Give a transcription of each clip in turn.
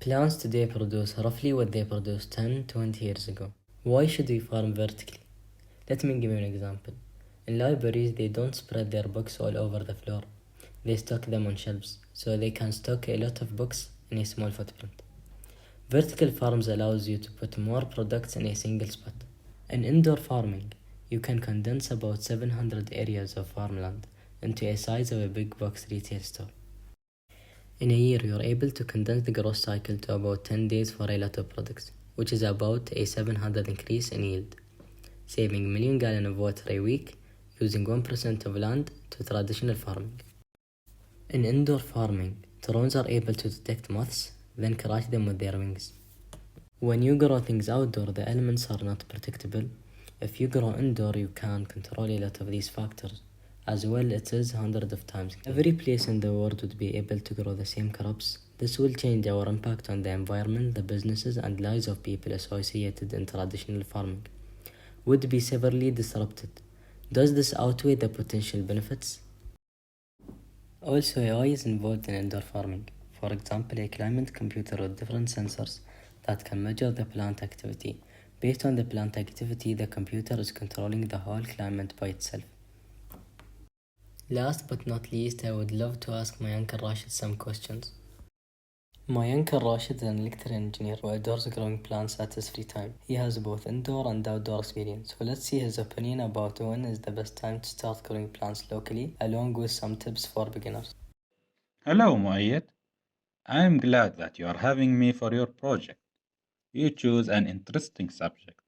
Plants today produce roughly what they produced 10-20 years ago. Why should we farm vertically? Let me give you an example. In libraries, they don't spread their books all over the floor. They stock them on shelves, so they can stock a lot of books in a small footprint. Vertical farms allows you to put more products in a single spot. In indoor farming, you can condense about 700 areas of farmland into a size of a big box retail store. In a year, you are able to condense the growth cycle to about 10 days for a lot of products, which is about a 700 increase in yield, saving million gallons of water a week using 1% of land to traditional farming. In indoor farming, drones are able to detect moths, then crush them with their wings. When you grow things outdoor, the elements are not predictable. If you grow indoor, you can control a lot of these factors. As well, it is hundreds of times. Every place in the world would be able to grow the same crops. This will change our impact on the environment, the businesses and lives of people associated in traditional farming would be severely disrupted. Does this outweigh the potential benefits? Also, AI is involved in indoor farming. For example, a climate computer with different sensors that can measure the plant activity. Based on the plant activity, the computer is controlling the whole climate by itself. Last but not least, I would love to ask my uncle Rashid some questions. My uncle Rashid is an electrical engineer who adores growing plants at his free time. He has both indoor and outdoor experience, so let's see his opinion about when is the best time to start growing plants locally, along with some tips for beginners. Hello, Mouayad. I am glad that you are having me for your project. You choose an interesting subject.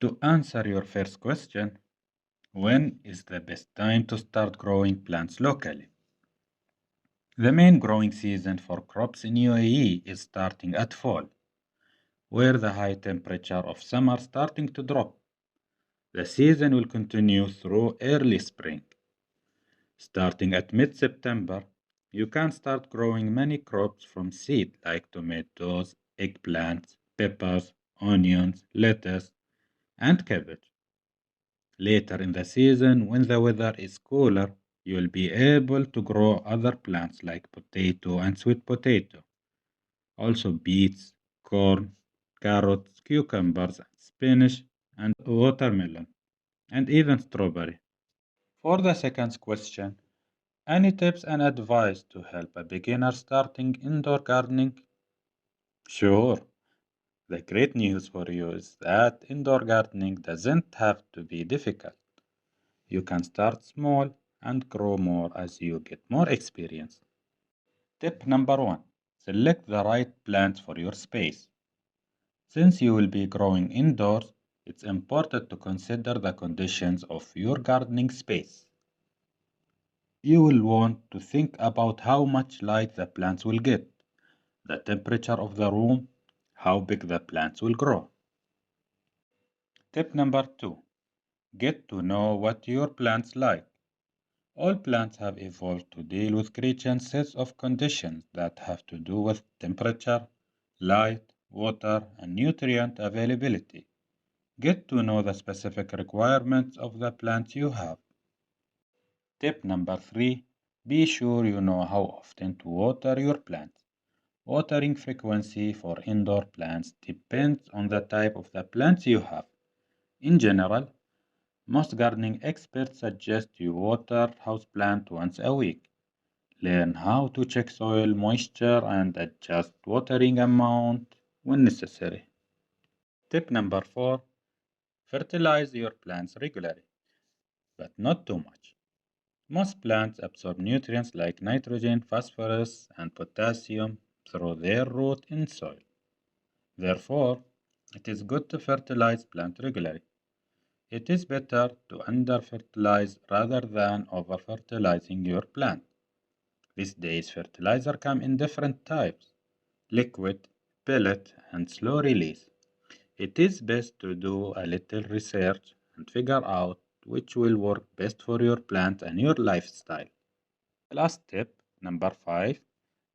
To answer your first question, when is the best time to start growing plants locally? The main growing season for crops in UAE is starting at fall, where the high temperature of summer starting to drop. The season will continue through early spring. Starting at mid-September, you can start growing many crops from seed like tomatoes, eggplants, peppers, onions, lettuce, and cabbage. Later in the season, when the weather is cooler, you will be able to grow other plants like potato and sweet potato, also beets, corn, carrots, cucumbers, spinach, and watermelon, and even strawberry. For the second question, any tips and advice to help a beginner starting indoor gardening? Sure. The great news for you is that indoor gardening doesn't have to be difficult. You can start small and grow more as you get more experience. Tip number one, select the right plants for your space. Since you will be growing indoors, it's important to consider the conditions of your gardening space. You will want to think about how much light the plants will get, the temperature of the room, how big the plants will grow. Tip number two, get to know what your plants like. All plants have evolved to deal with creating sets of conditions that have to do with temperature, light, water, and nutrient availability. Get to know the specific requirements of the plants you have. Tip number three, be sure you know how often to water your plants. Watering frequency for indoor plants depends on the type of the plants you have. In general, most gardening experts suggest you water houseplant once a week. Learn how to check soil moisture and adjust watering amount when necessary. Tip number four, fertilize your plants regularly, but not too much. Most plants absorb nutrients like nitrogen, phosphorus, and potassium through their root in soil. Therefore, it is good to fertilize plant regularly. It is better to under-fertilize rather than over-fertilizing your plant. These days, fertilizer come in different types: liquid, pellet, and slow release. It is best to do a little research and figure out which will work best for your plant and your lifestyle. Last tip, number five,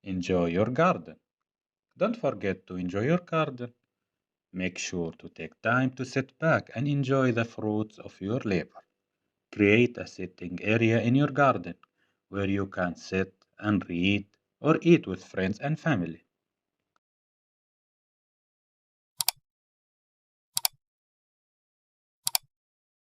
enjoy your garden. Don't forget to enjoy your garden. Make sure to take time to sit back and enjoy the fruits of your labor. Create a sitting area in your garden where you can sit and read or eat with friends and family.